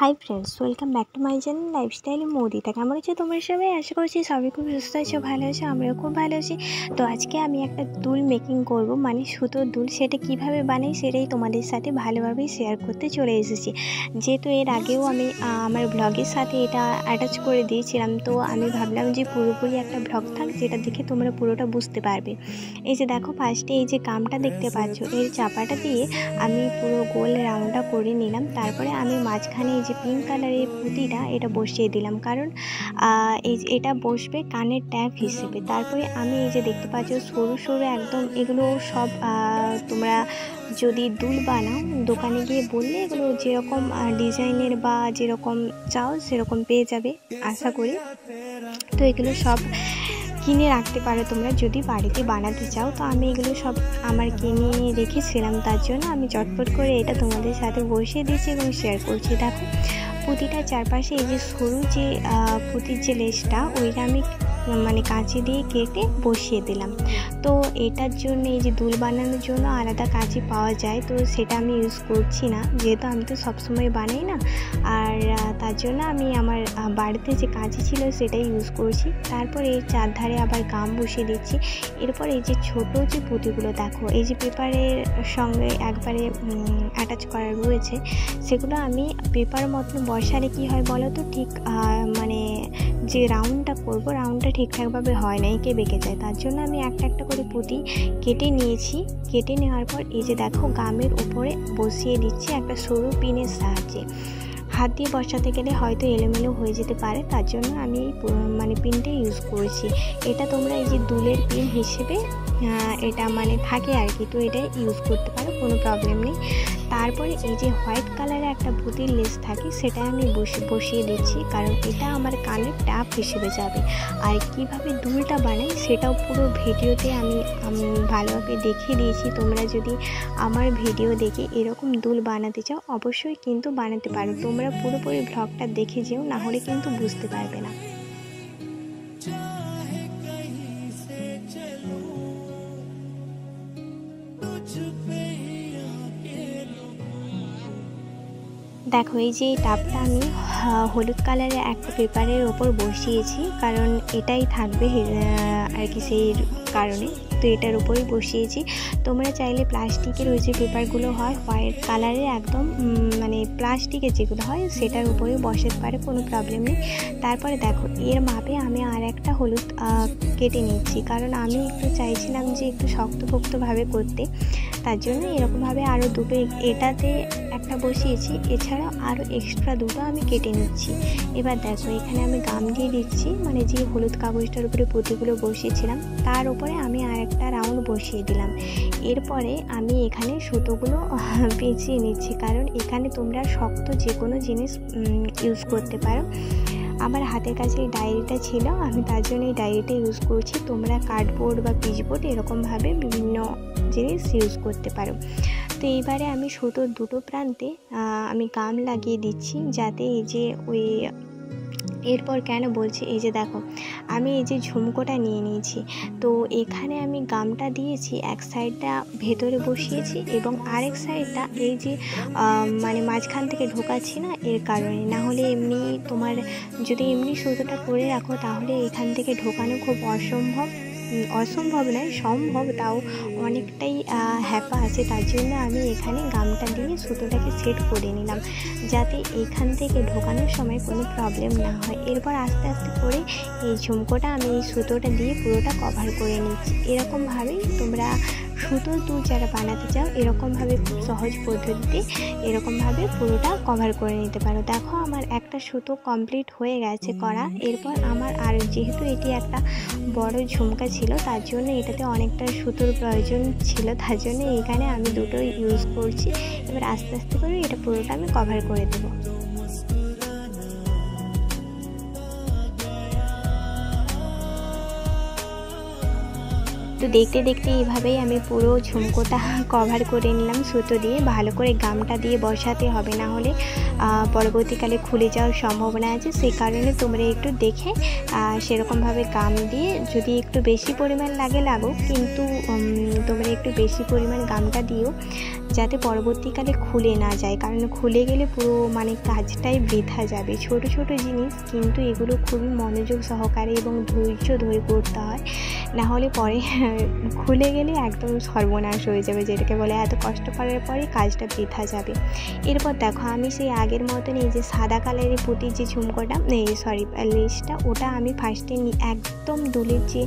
High friends, welcome back to my channel lifestyle Modita. কেমন আছো তোমরা সবাই? আশা করছি সবাই খুব সুস্থ আছো, ভালো আছো, আমরাও খুব ভালো আছি। তো আজকে আমি একটা দুল মেকিং করব, মানে সুতোর দুল। সেটা কিভাবে বানাই সেটাই তোমাদের সাথে ভালোভাবে শেয়ার করতে চলে এসেছি। যেহেতু এর আগেও আমি আমার ব্লগের সাথে এটা অ্যাটাচ করে দিয়েছিলাম, তো আমি ভাবলাম যে পুরোপুরি একটা ব্লগ থাক, যেটা দেখে তোমরা পুরোটা বুঝতে পারবে। এই যে দেখো, ফার্স্টে এই যে কামটা দেখতে পাচ্ছ, এর চাপাটা দিয়ে আমি পুরো গোল রাউন্ডটা করে নিলাম। তারপরে আমি মাঝখানে এই যে পিঙ্ক কালারের পুঁতিটা এটা বসিয়ে দিলাম, কারণ এটা বসবে কানের ট্যাগ হিসেবে। তারপরে আমি এই যে দেখতে পাচ্ছ সরু সরু একদম, এগুলো সব তোমরা যদি দুল বানাও দোকানে গিয়ে বললে এগুলো যেরকম ডিজাইনের বা যেরকম চাও সেরকম পেয়ে যাবে আশা করি। তো এগুলো সব কিনে রাখতে পারো তোমরা যদি বাড়িতে বানাতে চাও। তো আমি এগুলো সব আমার কিনে রেখেছিলাম, তার জন্য আমি চটপট করে এটা তোমাদের সাথে বসিয়ে দিয়েছি এবং শেয়ার করছি। দেখো, পুঁতিটার চারপাশে এই যে সরু যে পুঁতির যে লেসটা, ওইটা আমি মানে কাঁচি দিয়ে কেটে বসিয়ে দিলাম। তো এটার জন্য এই যে দুল বানানোর জন্য আলাদা কাঁচি পাওয়া যায়, তো সেটা আমি ইউজ করছি না, যেহেতু আমি তো সবসময় বানাই না। আর তার জন্য আমি আমার বাড়িতে যে কাঁচি ছিল সেটাই ইউজ করছি। তারপর এই চারধারে আবার গাম বসিয়ে দিচ্ছি। এরপর এই যে ছোটো যে পুঁতিগুলো দেখো, এই যে পেপারের সঙ্গে একবারে অ্যাটাচ করা রয়েছে, সেগুলো আমি পেপার মতন বসালে কী হয় বলো তো, ঠিক মানে যে রাউন্ডটা করবো রাউন্ডটা ঠিকঠাকভাবে হয় না, এঁকে বেঁকে যায়। তার জন্য আমি একটা একটা করে পুঁতি কেটে নিয়েছি। কেটে নেওয়ার পর এই যে দেখো গামের উপরে বসিয়ে দিচ্ছি একটা সরু পিনের সাহায্যে। হাত দিয়ে বসাতে গেলে হয়তো এলোমেলো হয়ে যেতে পারে, তার জন্য আমি মানে পিনটা ইউজ করেছি। এটা তোমরা এই যে দুলের পিন হিসেবে এটা মানে থাকে আর কি, তো এটা ইউজ করতে পারো, কোনো প্রবলেম নেই। তারপরে এই যে হোয়াইট কালারের একটা পুঁতির লেস থাকে, সেটা আমি বসিয়ে দিচ্ছি, কারণ এটা আমার কানের ট্যাপ হিসেবে যাবে। আর কিভাবে দুলটা বানাই সেটাও পুরো ভিডিওতে আমি ভালোভাবে দেখিয়ে দিয়েছি। তোমরা যদি আমার ভিডিও দেখে এরকম দুল বানাতে চাও অবশ্যই কিন্তু বানাতে পারো। তোমরা পুরোপুরি ব্লগটা দেখে যেও, না হলে কিন্তু বুঝতে পারবে না। দেখো, এই যে টাবটা আমি হলুদ কালারের একটা পেপারের ওপর বসিয়েছি, কারণ এটাই থাকবে আর কি, সেই কারণে তো এটার উপরেই বসিয়েছি। তোমরা চাইলে প্লাস্টিকের ওই যে পেপারগুলো হয় হোয়াইট কালারের একদম, মানে প্লাস্টিকের যেগুলো হয় সেটার উপরে বসাতে পারে, কোনো প্রবলেম নেই। তারপরে দেখো, এর মাপে আমি আর একটা হলুদ কেটে নিচ্ছি, কারণ আমি একটু চাইছিলাম যে একটু শক্তপোক্তভাবে করতে, তার জন্য এরকমভাবে আরও দুটো এটাতে একটা বসিয়েছি, এছাড়াও আরও এক্সট্রা দুটো আমি কেটে নিচ্ছি। এবার দেখো, এখানে আমি গাম দিয়ে দিচ্ছি, মানে যে হলুদ কাগজটার উপরে পুঁতিগুলো বসিয়েছিলাম তার উপরে আমি আর একটা রাউন্ড বসিয়ে দিলাম। এরপরে আমি এখানে সুতোগুলো পেঁচিয়ে নিচ্ছি, কারণ এখানে তোমরা শক্ত যে কোনো জিনিস ইউজ করতে পারো। আমার হাতের কাছে এই ডায়েরিটা ছিল, আমি তার জন্য এই ডায়েরিটা ইউজ করছি। তোমরা কার্ডবোর্ড বা পিচবোর্ড এরকমভাবে বিভিন্ন জিনিস ইউজ করতে পারো। তো এইবারে আমি সুতোর দুটো প্রান্তে আমি গাম লাগিয়ে দিচ্ছি, যাতে এই যে ওই এরপর কেন বলছি, এই যে দেখো আমি এই যে ঝুমকোটা নিয়ে নিয়েছি, তো এখানে আমি গামটা দিয়েছি, এক সাইডটা ভেতরে বসিয়েছি এবং আরেক সাইডটা এই যে মানে মাঝখান থেকে ঢোকাচ্ছি না, এর কারণে। না হলে এমনি তোমার যদি এমনি সুতোটা করে রাখো তাহলে এখান থেকে ঢোকানো খুব অসম্ভব নয়, সম্ভব, তাও অনেকটাই হ্যাপা আছে। তার জন্য আমি এখানে গামটা দিয়ে সুতোটাকে সেট করে নিলাম, যাতে এখান থেকে ঢোকানোর সময় কোনো প্রবলেম না হয়। এরপর আস্তে আস্তে করে এই ঝুমকোটা আমি এই সুতোটা দিয়ে পুরোটা কভার করে নিচ্ছি। এরকমভাবেই তোমরা সুতোর দুল যারা বানাতে চাও এরকমভাবে খুব সহজ পদ্ধতিতে এরকমভাবে পুরোটা কভার করে নিতে পারো। দেখো, আমার একটা সুতো কমপ্লিট হয়ে গেছে করা। এরপর আমার আর যেহেতু এটি একটা বড় ঝুমকা ছিল, তার জন্য এটাতে অনেকটা সুতোর প্রয়োজন ছিল, তার জন্য এখানে আমি দুটো ইউজ করছি। এবার আস্তে আস্তে করে এটা পুরোটা আমি কভার করে দেবো। তো দেখতে দেখতে এইভাবেই আমি পুরো ঝুমকোটা কভার করে নিলাম সুতো দিয়ে। ভালো করে গামটা দিয়ে বসাতে হবে, না হলে পরবর্তীকালে খুলে যাওয়ার সম্ভাবনা আছে। সেই কারণে তোমরা একটু দেখে সেরকমভাবে গাম দিয়ে, যদি একটু বেশি পরিমাণ লাগে লাগুক, কিন্তু তোমরা একটু বেশি পরিমাণ গামটা দিও যাতে পরবর্তীকালে খুলে না যায়। কারণ খুলে গেলে পুরো মানে কাজটাই বৃথা যাবে। ছোট ছোট জিনিস, কিন্তু এগুলো খুবই মনোযোগ সহকারে এবং ধৈর্য ধরে করতে হয়, না হলে পরে খুলে গেলে একদম সর্বনাশ হয়ে যাবে, যেটাকে বলে এত কষ্ট করার পরে কাজটা বৃথা যাবে। এরপর দেখো আমি সেই আগের মতন এই যে সাদা কালারের পুঁতির যে ঝুমকোটা, লেসটা, ওটা আমি ফার্স্টে একদম দুলের যে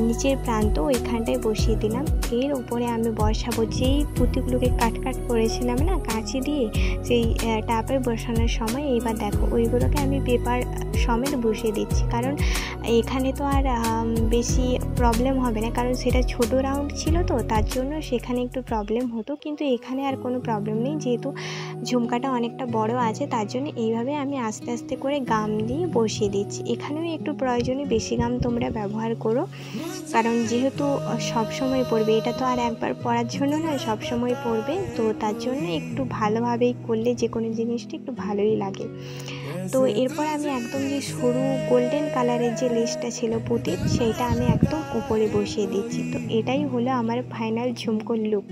নিচের প্রান্ত ওইখানটায় বসিয়ে দিলাম। এর উপরে আমি বসাবো যেই পুঁতিগুলোকে কাট করেছিলাম না কাঁচি দিয়ে, সেই টাপে বসানোর সময়। এইবার দেখো ওইগুলোকে আমি পেপার সমেত বসিয়ে দিচ্ছি, কারণ এখানে তো আর বেশি প্রবলেম হবে না, কারণ সেটা ছোট রাউন্ড ছিল তো, তার জন্য সেখানে একটু প্রবলেম হতো। কিন্তু এখানে আর কোনো প্রবলেম নেই, যেহেতু ঝুমকাটা অনেকটা বড় আছে, তার জন্য এইভাবে আমি আস্তে আস্তে করে গাম দিয়ে বসিয়ে দিচ্ছি। এখানেও একটু প্রয়োজনে বেশি গাম তোমরা ব্যবহার করো, কারণ যেহেতু সব সময় পরবে, এটা তো আর একবার পরার জন্য নয়, সব সময় পরবে, তো তার জন্য একটু ভালোভাবেই করলে যে কোনো জিনিসটা একটু ভালোই লাগে। তো এরপর আমি একদম যে সরু গোল্ডেন কালারের যে লেসটা ছিল পুঁতির, সেইটা আমি একদম উপরে বসিয়ে দিচ্ছি। তো এটাই হলো আমার ফাইনাল ঝুমকোর লুক।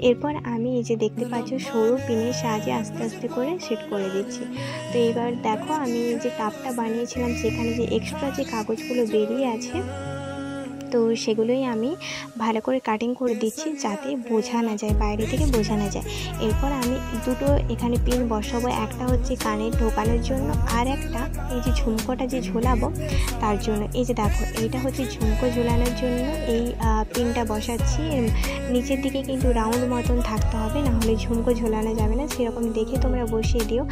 এরপর আমি এই যে দেখতে পাচ্ছ সরু পিনের সাহায্যে আস্তে আস্তে করে সেট করে দিচ্ছি। তো এবার দেখো আমি এই যে টাপটা বানিয়েছিলাম, সেখানে যে এক্সট্রা যে কাগজগুলো বেরিয়ে আছে, তো সেগুলোই আমি ভালো করে কাটিং করে দিচ্ছি যাতে বোঝা না যায়, বাইরে থেকে বোঝা না যায়। এরপর আমি দুটো এখানে পিন বসাবো, একটা হচ্ছে কানে ঢোকানোর জন্য, আর একটা এই যে ঝুমকোটা যে ঝোলাবো তার জন্য। এই যে দেখো এইটা হচ্ছে ঝুমকো ঝোলানোর জন্য এই পিনটা বসাচ্ছি। নিচের দিকে কিন্তু রাউন্ড মতন থাকতে হবে, না হলে ঝুমকো ঝোলানো যাবে না, সেরকম দেখে তোমরা বসিয়ে দিও।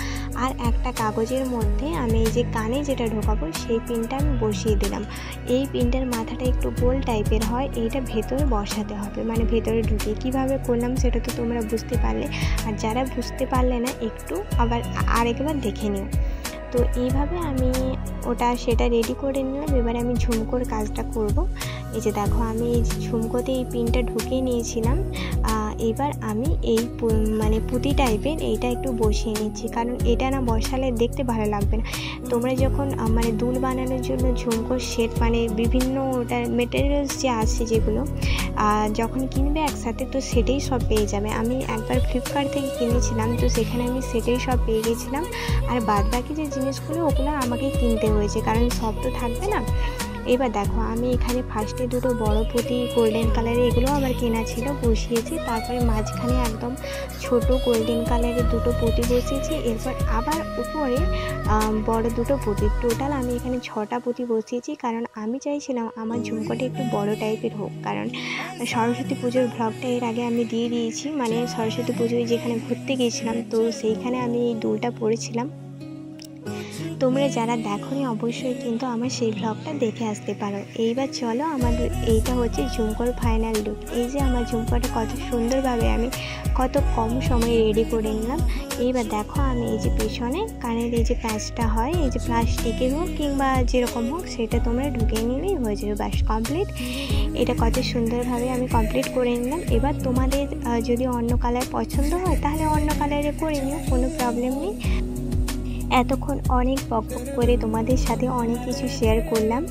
আর একটা কাগজের মধ্যে আমি এই যে কানে যেটা ঢোকাবো সেই পিনটা আমি বসিয়ে দিলাম। এই পিনটার মাথাটা একটু গোল টাইপের হয়, এইটা ভেতরে বসাতে হবে, মানে ভেতরে ঢুকিয়ে। কীভাবে করলাম সেটা তো তোমরা বুঝতে পারলে, আর যারা বুঝতে পারলে না একটু আবার আরেকবার দেখে নিও। তো এইভাবে আমি সেটা রেডি করে নিলাম। এবারে আমি ঝুমকোর কাজটা করব। এই যে দেখো আমি এই ঝুমকোতে এই পিনটা ঢুকিয়ে নিয়েছিলাম। এবার আমি এই মানে পুঁতি টাইপের এইটা একটু বসিয়ে নিচ্ছি, কারণ এটা না বসালে দেখতে ভালো লাগবে না। তোমরা যখন মানে দুল বানানোর জন্য ঝুমকোর সেট, মানে বিভিন্ন ওটার মেটেরিয়ালস যে আছে যেগুলো যখন কিনবে একসাথে, তো সেটাই সব পেয়ে যাবে। আমি একবার ফ্লিপকার্ট থেকে কিনেছিলাম, তো সেখানে আমি সেটাই সব পেয়ে গেছিলাম। আর বাদ বাকি যে জিনিসগুলো ওগুলো আমাকে কিনতে হয়েছে, কারণ সব তো থাকবে না। এবার দেখো আমি এখানে ফার্স্টে দুটো বড় পুঁতি গোল্ডেন কালারের, এগুলো আমার কেনা ছিল, বসিয়েছি। তারপরে মাঝখানে একদম ছোট গোল্ডেন কালারের দুটো পুঁতি বসিয়েছি। এরপর আবার উপরে বড় দুটো পুঁতি, টোটাল আমি এখানে 6টা পুঁতি বসিয়েছি, কারণ আমি চাইছিলাম আমার ঝুমকোটা একটু বড় টাইপের হোক। কারণ সরস্বতী পুজোর ভ্লগটা এর আগে আমি দিয়ে দিয়েছি, মানে সরস্বতী পুজোয় যেখানে ঘুরতে গিয়েছিলাম, তো সেইখানে আমি এই দুলটা পরেছিলাম। তোমরা যারা দেখোনি অবশ্যই কিন্তু আমার সেই ভ্লগটা দেখে আসতে পারো। এইবার চলো, আমাদের এইটা হচ্ছে ঝুমকোর ফাইনাল লুক। এই যে আমার ঝুমকোটা কত সুন্দরভাবে আমি কত কম সময়ে রেডি করে নিলাম। এইবার দেখো আমি এই যে পেছনে কানের এই যে প্যাচটা হয়, এই যে প্লাস্টিকের হোক কিংবা যেরকম হোক, সেটা তোমরা ঢুকিয়ে নিলেই হয়ে যাবে, ব্যাস কমপ্লিট। এটা কত সুন্দরভাবে আমি কমপ্লিট করে নিলাম। এবার তোমাদের যদি অন্য কালার পছন্দ হয় তাহলে অন্য কালারে করে নিও, কোনো প্রবলেম নেই। এতক্ষণ অনেক বক করে তোমাদের সাথে অনেক কিছু শেয়ার করলাম।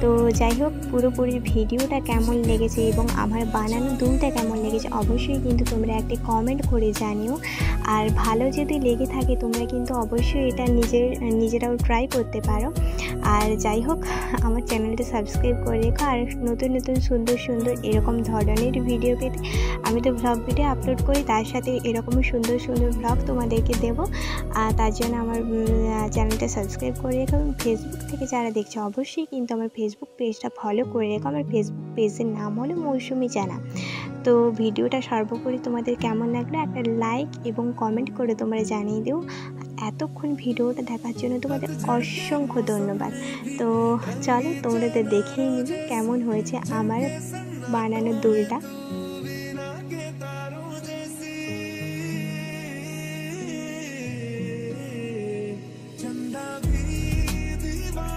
তো যাই হোক, পুরোপুরি ভিডিওটা কেমন লেগেছে এবং আমার বানানো দুলটা কেমন লেগেছে অবশ্যই কিন্তু তোমরা একটি কমেন্ট করে জানিও। আর ভালো যদি লেগে থাকে তোমরা কিন্তু অবশ্যই এটা নিজেরাও ট্রাই করতে পারো। আর যাই হোক, আমার চ্যানেলটা সাবস্ক্রাইব করে রেখো। আর নতুন নতুন সুন্দর সুন্দর এরকম ধরনের ভিডিও পেতে আমি তো ভ্লগ ভিডিও আপলোড করি, তার সাথে এরকম সুন্দর সুন্দর ভ্লগ তোমাদেরকে দেবো। আর তার জন্য আমার চ্যানেলটা সাবস্ক্রাইব করে রেখো। এবং ফেসবুক থেকে যারা দেখছো অবশ্যই কিন্তু আমার ফেসবুক পেজটা ফলো করে রেখো। আমার ফেসবুক পেজের নাম হলো মৌসুমি জানা। তো ভিডিওটা সর্বোপরি তোমাদের কেমন লাগলো একটা লাইক এবং কমেন্ট করে তোমরা জানিয়ে দিও। এতক্ষণ ভিডিওটা দেখার জন্য তোমাদের অসংখ্য ধন্যবাদ। তো চলো, তোমরা তো দেখেই নিবে কেমন হয়েছে আমার বানানো দুলটা।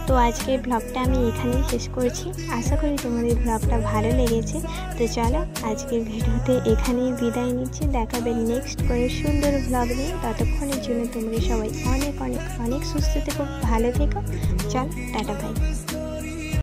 তো আজকের ব্লগটা আমি এখানেই শেষ করছি। আশা করি তোমাদের ব্লগটা ভালো লেগেছে। তো চলো আজকের ভিডিওতে এখানেই বিদায় নিচ্ছি। দেখাবে নেক্সট করে সুন্দর ব্লগ নিয়ে। ততক্ষণের জন্য তোমরা সবাই অনেক অনেক অনেক সুস্থ থেকো, ভালো থেকো। চল টাটা, বাই।